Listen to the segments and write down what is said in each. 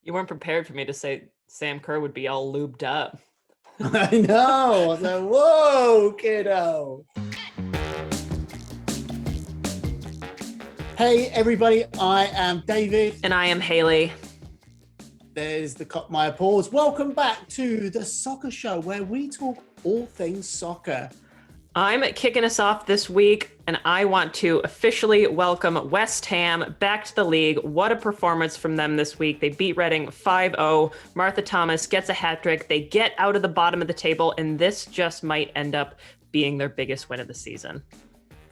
You weren't prepared for me to say Sam Kerr would be all lubed up. I know. I was like, whoa, kiddo. Hey, everybody. I am David. And I am Haley. There's the Cop My Applause. Welcome back to the Soccer Show, where we talk all things soccer. I'm kicking us off this week, and I want to officially welcome West Ham back to the league. What a performance from them this week. They beat Reading 5-0. Martha Thomas gets a hat trick. They get out of the bottom of the table, and this just might end up being their biggest win of the season.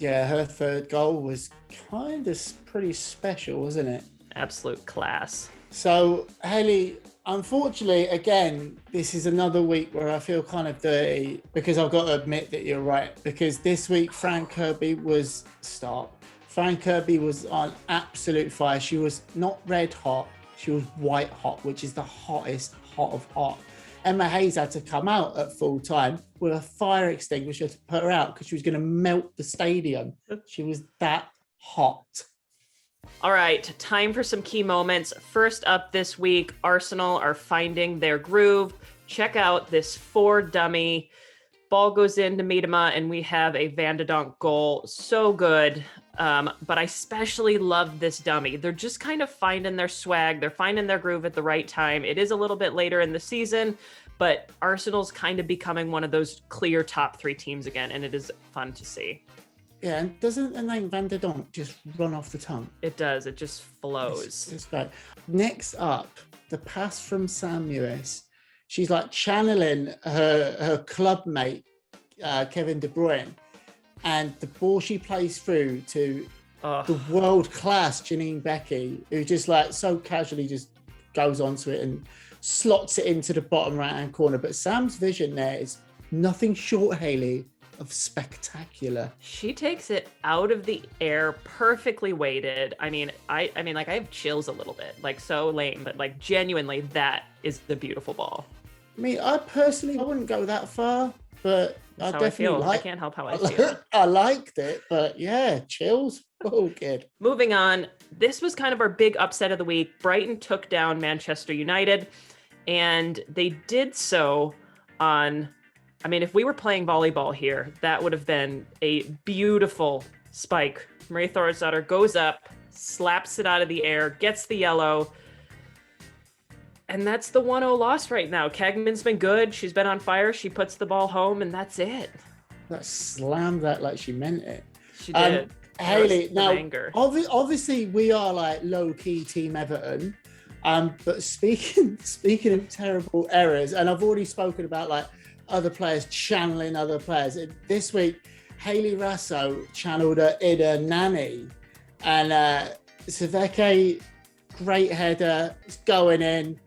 Yeah, her third goal was kind of pretty special, wasn't it? Absolute class. So, Haley, unfortunately, again, this is another week where I feel kind of dirty because I've got to admit that you're right. Because this week, Fran Kirby was on absolute fire. She was not red hot, she was white hot, which is the hottest hot of hot. Emma Hayes had to come out at full time with a fire extinguisher to put her out because she was going to melt the stadium. She was that hot. All right, time for some key moments. First up this week, Arsenal are finding their groove. Check out this 4-dummy. Ball goes into Miedema, and we have a Van de Donk goal. So good. But I especially love this dummy. They're just kind of finding their swag. They're finding their groove at the right time. It is a little bit later in the season, but Arsenal's kind of becoming one of those clear top 3 teams again, and it is fun to see. Yeah, and doesn't the name Van de Donk just run off the tongue? It does. It just flows. It's great. Next up, the pass from Sam Lewis. She's like channeling her club mate, Kevin De Bruyne. And the ball she plays through to the world-class Janine Becky, who just like so casually just goes onto it and slots it into the bottom right-hand corner. But Sam's vision there is nothing short, Haley, of spectacular. She takes it out of the air, perfectly weighted. I mean, I have chills a little bit, like so lame, but like genuinely, that is the beautiful ball. I mean, I personally wouldn't go that far, but That's I how definitely I can't help how I feel. I liked it, but yeah, chills. Oh, good. Moving on, this was kind of our big upset of the week. Brighton took down Manchester United, and they did so on. I mean, if we were playing volleyball here, that would have been a beautiful spike. Marie Thorisdottir goes up, slaps it out of the air, gets the yellow. And that's the 1-0 loss right now. Kegman's been good. She's been on fire. She puts the ball home, and that's it. That slammed that like she meant it. She did. Haley, now, obviously we are like low-key Team Everton. But speaking of terrible errors, and I've already spoken about like other players channeling other players. This week, Hayley Rasso channeled her inner nanny, and Saveke, great header, it's going in.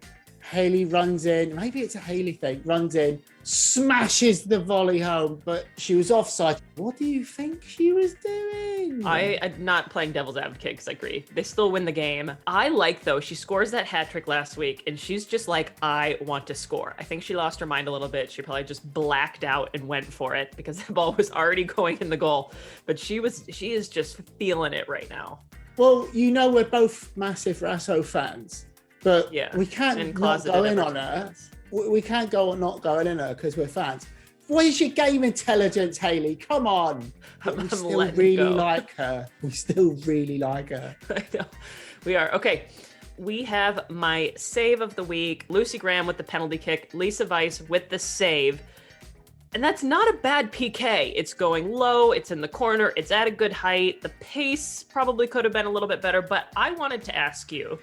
Hayley runs in, maybe it's a Hayley thing, runs in, smashes the volley home, but she was offside. What do you think she was doing? I'm not playing devil's advocate because I agree. They still win the game. I like, though, she scores that hat trick last week, and she's just like, I want to score. I think she lost her mind a little bit. She probably just blacked out and went for it because the ball was already going in the goal. But she is just feeling it right now. Well, you know, we're both massive Rasso fans, but yeah, we can't not go in on her. We can't go on not going in her because we're fans. Where's your game intelligence, Haley? Come on. We still really like her. We still really like her. I know. We are. Okay. We have my save of the week. Lucy Graham with the penalty kick. Lisa Weiss with the save. And that's not a bad PK. It's going low. It's in the corner. It's at a good height. The pace probably could have been a little bit better. But I wanted to ask you,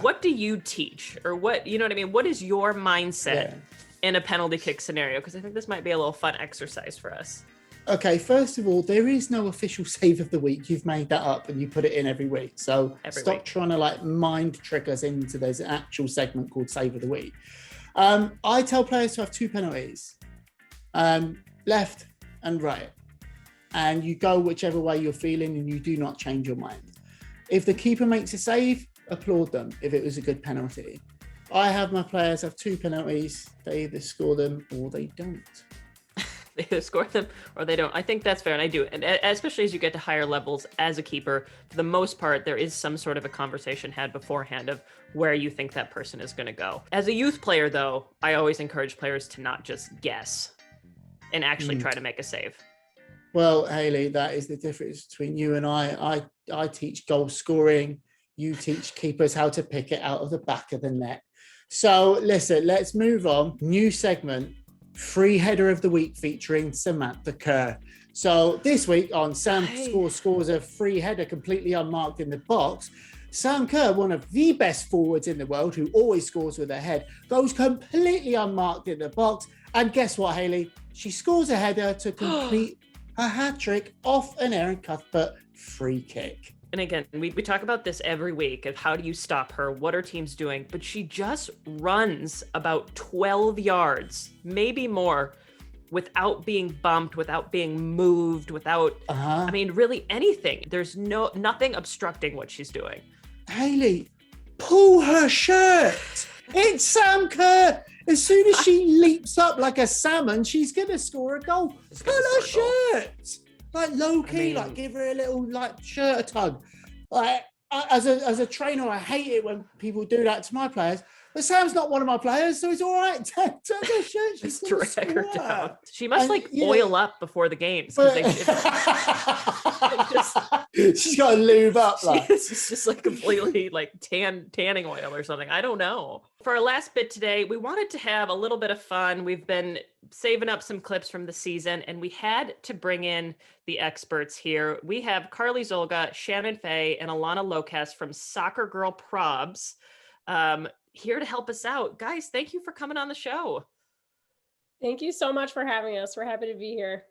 what do you teach? Or what, you know what I mean? What is your mindset in a penalty kick scenario? Because I think this might be a little fun exercise for us. Okay, first of all, there is no official save of the week. You've made that up and you put it in every week. So stop trying to like mind trick us into there's an actual segment called Save of the Week. I tell players to have 2 penalties, left and right. And you go whichever way you're feeling and you do not change your mind. If the keeper makes a save, applaud them if it was a good penalty. I have my players have 2 penalties. They either score them or they don't. They either score them or they don't. I think that's fair, and I do. And especially as you get to higher levels as a keeper, for the most part, there is some sort of a conversation had beforehand of where you think that person is going to go. As a youth player, though, I always encourage players to not just guess and actually try to make a save. Well, Hayley, that is the difference between you and I. I teach goal scoring. You teach keepers how to pick it out of the back of the net. So listen, let's move on. New segment, free header of the week featuring Samantha Kerr. So this week on Sam scores a free header completely unmarked in the box. Sam Kerr, one of the best forwards in the world, who always scores with her head, goes completely unmarked in the box. And guess what, Hayley? She scores a header to complete a hat trick off an Erin Cuthbert free kick. And again, we talk about this every week of how do you stop her, what are teams doing, but she just runs about 12 yards, maybe more, without being bumped, without being moved, without, I mean, really anything. There's nothing obstructing what she's doing. Hayley, pull her shirt. It's Sam Kerr. As soon as she leaps up like a salmon, she's going to score a goal. Pull her shirt. Like low-key, like give her a little like shirt a tug. Like as a trainer, I hate it when people do that to my players. But Sam's not one of my players, so it's all right. Tug her shirt. Just drag her down. She must oil up before the games. She's got to lube up. It's just like completely like tanning oil or something. I don't know. For our last bit today, we wanted to have a little bit of fun. We've been saving up some clips from the season, and we had to bring in the experts here. We have Carly Zolga, Shannon Fay, and Alanna Locast from SoccerGirlProbs here to help us out. Guys, thank you for coming on the show. Thank you so much for having us. We're happy to be here.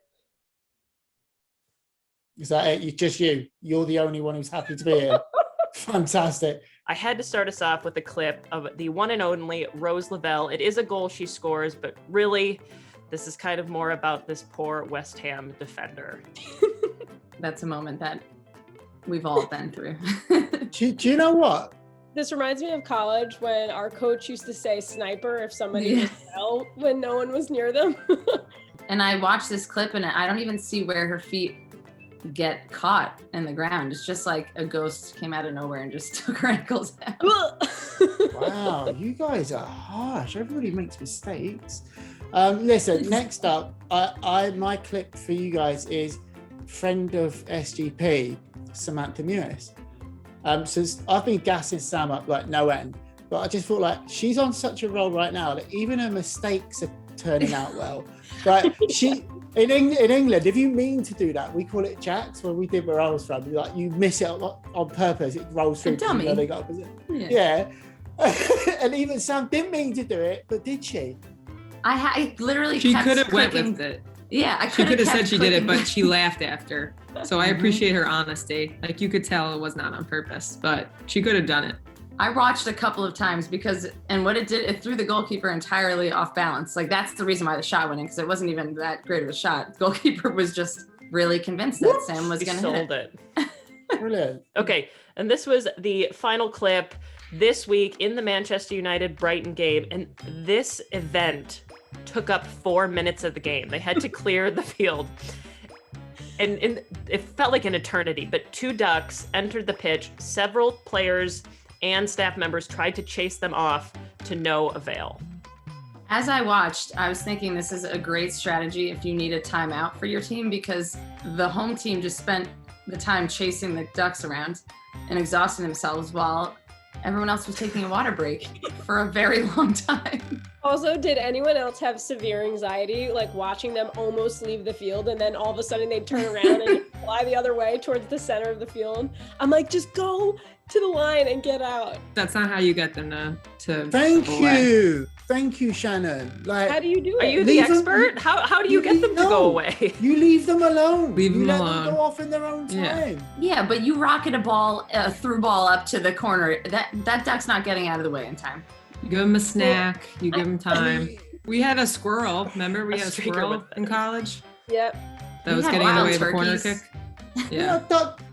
Is that it? Just you? You're the only one who's happy to be here. Fantastic. I had to start us off with a clip of the one and only Rose Lavelle. It is a goal she scores, but really, this is kind of more about this poor West Ham defender. That's a moment that we've all been through. Do you know what? This reminds me of college when our coach used to say sniper if somebody was fell when no one was near them. And I watched this clip and I don't even see where her feet get caught in the ground. It's just like a ghost came out of nowhere and just took her ankles out. Wow, you guys are harsh. Everybody makes mistakes. Listen, next up, my clip for you guys is friend of SGP, Samantha Mewis. So I've been gassing Sam up like no end, but I just feel like she's on such a roll right now that even her mistakes are turning out well. Like in England, if you mean to do that, we call it jacks. Where we did where I was from, like you miss it on purpose, it rolls through. A dummy. Yeah. And even Sam didn't mean to do it, but did she? I literally she kept could have clicking. went with it. Yeah, she could have said she did it, but she laughed after. So I appreciate her honesty. Like you could tell it was not on purpose, but she could have done it. I watched a couple of times and what it did, it threw the goalkeeper entirely off balance. Like that's the reason why the shot went in, because it wasn't even that great of a shot. The goalkeeper was just really convinced that Sam was going to hit it. Brilliant. Okay, and this was the final clip this week in the Manchester United Brighton game, and this event took up 4 minutes of the game. They had to clear the field. And it felt like an eternity, but 2 ducks entered the pitch. Several players and staff members tried to chase them off to no avail. As I watched, I was thinking this is a great strategy if you need a timeout for your team, because the home team just spent the time chasing the ducks around and exhausting themselves while everyone else was taking a water break for a very long time. Also, did anyone else have severe anxiety, like watching them almost leave the field and then all of a sudden they'd turn around and fly the other way towards the center of the field? I'm like, just go to the line and get out. That's not how you get them to Thank you, Shannon. Like, how do you do it? Are you the expert? How do you get them to go away? You leave them alone. Leave them let alone. them go off in their own time. Yeah, but you rocket a through ball up to the corner. That duck's not getting out of the way in time. You give them a snack. You give them time. We had a squirrel. Remember, we had a squirrel in college. Yep. That was getting in the way of a corner kick. Yeah.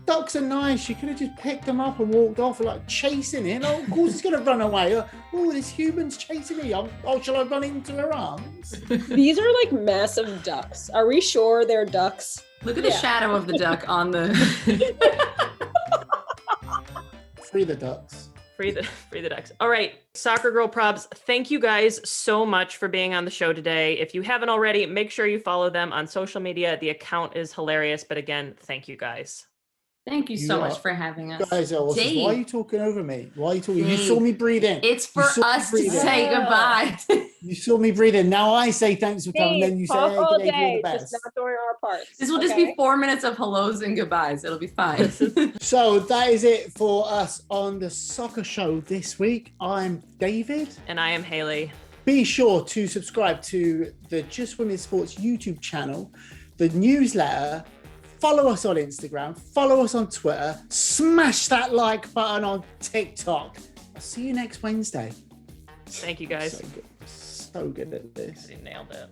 ducks are nice. You could have just picked them up and walked off, like chasing it. Oh, of course, it's going to run away. Oh, this human's chasing me. Oh, shall I run into her arms? These are like massive ducks. Are we sure they're ducks? Look at the shadow of the duck on the. Free the ducks. Free the ducks. All right, Soccer Girl Probs, thank you guys so much for being on the show today. If you haven't already, make sure you follow them on social media. The account is hilarious. But again, thank you guys. Thank you so much for having us. Guys, why are you talking over me? Why are you talking? Dave, you saw me breathing. It's for us to say goodbye. You saw me breathing. Now I say thanks for coming. Then you say, talk all Dave, you're day, the best. just not during our parts. This will just be 4 minutes of hellos and goodbyes. It'll be fine. So that is it for us on the Soccer Show this week. I'm David. And I am Haley. Be sure to subscribe to the Just Women's Sports YouTube channel, the newsletter. Follow us on Instagram, follow us on Twitter, smash that like button on TikTok. I'll see you next Wednesday. Thank you guys. So good at this. You nailed it.